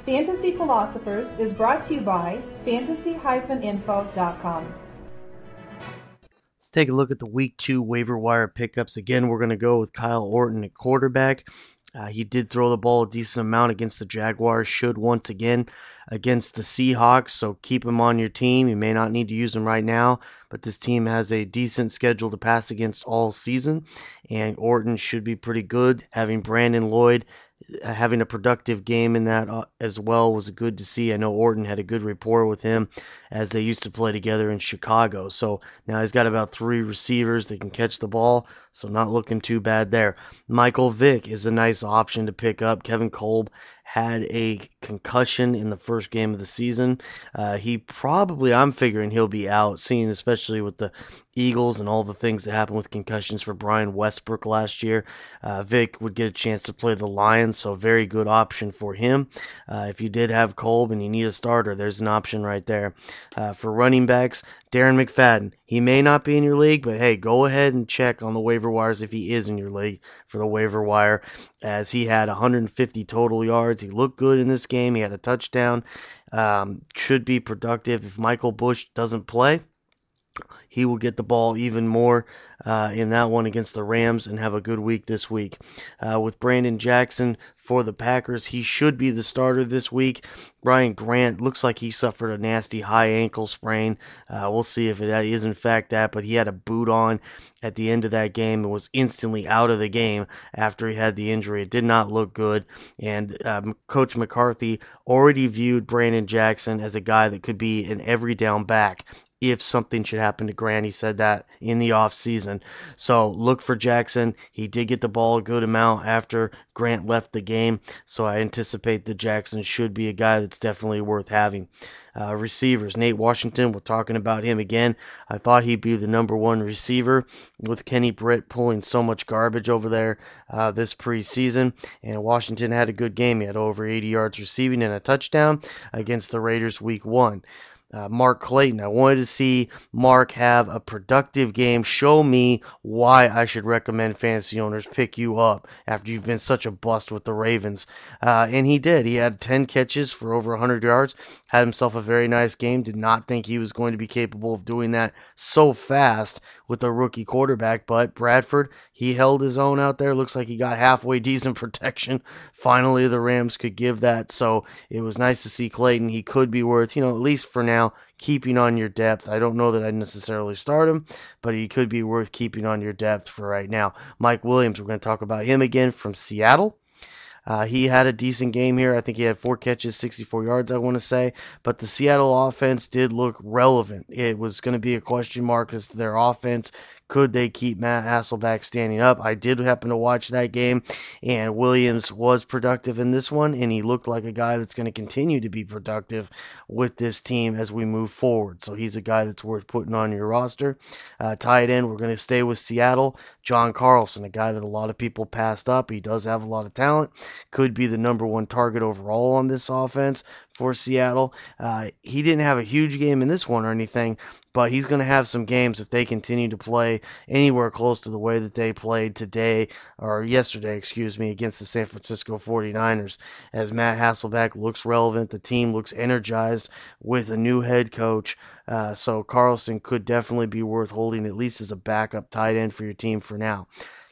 Fantasy Philosophers is brought to you by fantasy-info.com. Let's take a look at the week 2 waiver wire pickups. Again, we're going to go with Kyle Orton at quarterback. He did throw the ball a decent amount against the Jaguars, should once again against the Seahawks, so keep him on your team. You may not need to use him right now, but this team has a decent schedule to pass against all season, and Orton should be pretty good. Having Brandon Lloyd having a productive game in that as well was good to see. I know Orton had a good rapport with him as they used to play together in Chicago. So now he's got about 3 receivers that can catch the ball, so not looking too bad there. Michael Vick is a nice option to pick up. Kevin Kolb had a concussion in the first game of the season. I'm figuring he'll be out, seeing especially with the Eagles and all the things that happened with concussions for Brian Westbrook last year. Vick would get a chance to play the Lions, so very good option for him. If you did have Kolb and you need a starter, there's an option right there. For running backs, Darren McFadden. He may not be in your league, but hey, go ahead and check on the waiver wires if he is in your league for the waiver wire, as he had 150 total yards. He looked good in this game. He had a touchdown. Should be productive. If Michael Bush doesn't play, he will get the ball even more in that one against the Rams and have a good week this week. With Brandon Jackson for the Packers, he should be the starter this week. Ryan Grant looks like he suffered a nasty high ankle sprain. We'll see if it is in fact that, but he had a boot on at the end of that game and was instantly out of the game after he had the injury. It did not look good, and Coach McCarthy already viewed Brandon Jackson as a guy that could be an every down back if something should happen to Grant. He said that in the offseason. So look for Jackson. He did get the ball a good amount after Grant left the game, so I anticipate that Jackson should be a guy that's definitely worth having. Receivers, Nate Washington, we're talking about him again. I thought he'd be the number 1 receiver with Kenny Britt pulling so much garbage over there this preseason, and Washington had a good game. He had over 80 yards receiving and a touchdown against the Raiders week 1. Mark Clayton. I wanted to see Mark have a productive game. Show me why I should recommend fantasy owners pick you up after you've been such a bust with the Ravens. And he did. He had 10 catches for over 100 yards, had himself a very nice game. Did not think he was going to be capable of doing that so fast with a rookie quarterback, but Bradford, he held his own out there. Looks like he got halfway decent protection. Finally, the Rams could give that, so it was nice to see Clayton. He could be worth, at least for now, keeping on your depth. I don't know that I'd necessarily start him, but he could be worth keeping on your depth for right now. Mike Williams, we're going to talk about him again from Seattle. He had a decent game here. I think he had 4 catches, 64 yards, I want to say. But the Seattle offense did look relevant. It was going to be a question mark as to their offense. Could they keep Matt Hasselbeck standing up? I did happen to watch that game, and Williams was productive in this one, and he looked like a guy that's going to continue to be productive with this team as we move forward. So he's a guy that's worth putting on your roster. Tight end, we're going to stay with Seattle. John Carlson, a guy that a lot of people passed up. He does have a lot of talent. Could be the number 1 target overall on this offense for Seattle. He didn't have a huge game in this one or anything, but he's going to have some games if they continue to play anywhere close to the way that they played yesterday, against the San Francisco 49ers. As Matt Hasselbeck looks relevant, the team looks energized with a new head coach. So Carlson could definitely be worth holding at least as a backup tight end for your team for now.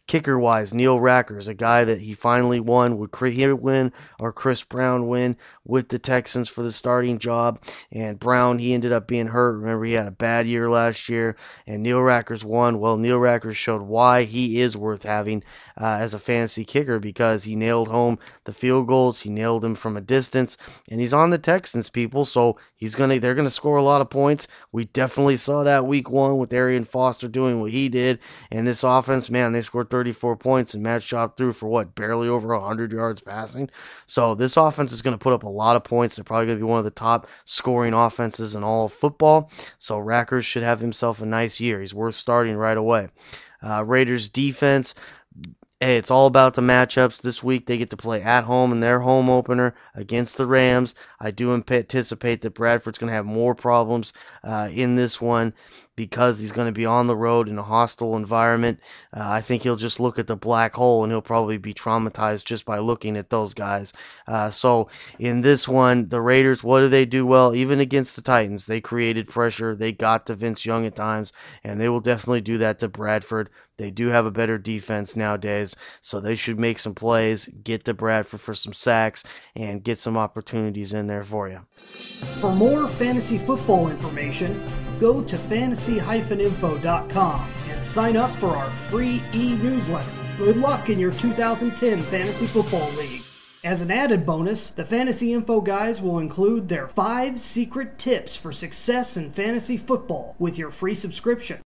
Kicker-wise, Neil Rackers, a guy that he finally won. Would he win or Chris Brown win with the Texans for the starting job? And Brown, he ended up being hurt. Remember, he had a bad year last year, and Neil Rackers won. Well, Neil Rackers showed why he is worth having as a fantasy kicker, because he nailed home the field goals. He nailed them from a distance, and he's on the Texans, people, so they're going to score a lot of points. We definitely saw that week 1 with Arian Foster doing what he did, and this offense, man, they scored 34 points, and Matt Schaub threw for barely over 100 yards passing. So this offense is going to put up a lot of points. They're probably going to be one of the top scoring offenses in all of football. So Rackers should have himself a nice year. He's worth starting right away. Raiders defense, Hey, it's all about the matchups. This week they get to play at home in their home opener against the Rams. I do anticipate that Bradford's going to have more problems in this one because he's going to be on the road in a hostile environment. I think he'll just look at the black hole and he'll probably be traumatized just by looking at those guys. So in this one, the Raiders, what do they do well? Even against the Titans, they created pressure. They got to Vince Young at times, and they will definitely do that to Bradford. They do have a better defense nowadays, so they should make some plays, get to Bradford for some sacks, and get some opportunities in there for you. For more fantasy football information, go to fantasy-info.com and sign up for our free e-newsletter. Good luck in your 2010 Fantasy Football League. As an added bonus, the Fantasy Info guys will include their 5 secret tips for success in fantasy football with your free subscription.